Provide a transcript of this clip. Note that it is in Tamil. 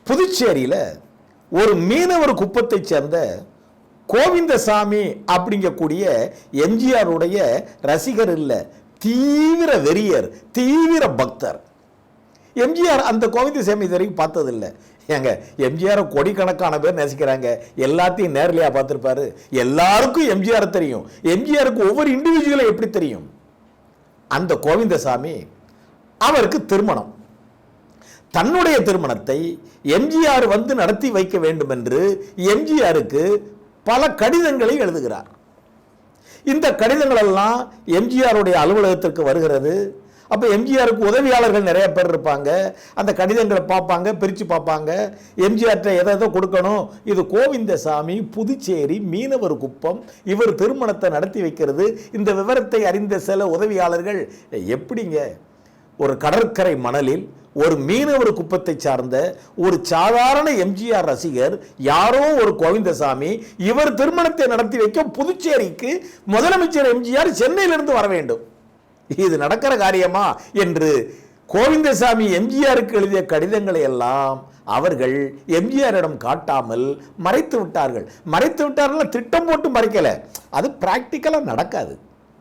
புதுச்சேரியில் ஒரு மீனவர் குப்பத்தை சேர்ந்த கோவிந்தசாமி அப்படிங்கக்கூடிய எம்ஜிஆருடைய ரசிகர் இல்லை, தீவிர வெறியர், தீவிர பக்தர். எம்ஜிஆர் அந்த கோவிந்தசாமி இது வரைக்கும் பார்த்ததில்லை. ஏங்க, எம்ஜிஆரை கோடிக்கணக்கான பேர் நேசிக்கிறாங்க, எல்லாத்தையும் நேரலையாக பார்த்துருப்பாரு. எல்லாருக்கும் எம்ஜிஆர் தெரியும். எம்ஜிஆருக்கு ஒவ்வொரு இண்டிவிஜுவலை எப்படி தெரியும்? அந்த கோவிந்தசாமி அவருக்கு திருமணம், தன்னுடைய திருமணத்தை எம்ஜிஆர் வந்து நடத்தி வைக்க வேண்டும் என்று எம்ஜிஆருக்கு பல கடிதங்களை எழுதுகிறார். இந்த கடிதங்கள் எல்லாம் எம்ஜிஆருடைய அலுவலகத்திற்கு வருகிறது. அப்போ எம்ஜிஆருக்கு உதவியாளர்கள் நிறைய பேர் இருப்பாங்க. அந்த கடிதங்களை பார்ப்பாங்க, பிரித்து பார்ப்பாங்க. எம்ஜிஆர்கிட்ட எதை கொடுக்கணும், இது கோவிந்தசாமி புதுச்சேரி மீனவர் குப்பம், இவர் திருமணத்தை நடத்தி வைக்கிறது. இந்த விவரத்தை அறிந்த சில உதவியாளர்கள், எப்படிங்க ஒரு கடற்கரை மணலில் ஒரு மீனவர் குப்பத்தை சார்ந்த ஒரு சாதாரண எம்ஜிஆர் ரசிகர், யாரோ ஒரு கோவிந்தசாமி, இவர் திருமணத்தை நடத்தி வைக்க புதுச்சேரிக்கு முதலமைச்சர் எம்ஜிஆர் சென்னையிலிருந்து வர வேண்டும், இது நடக்கிற காரியமா என்று கோவிந்தசாமி எம்ஜிஆருக்கு எழுதிய கடிதங்களை எல்லாம் அவர்கள் எம்ஜிஆரிடம் காட்டாமல் மறைத்து விட்டார்கள். திட்டம் போட்டு மறைக்கல, அது பிராக்டிக்கலா நடக்காது.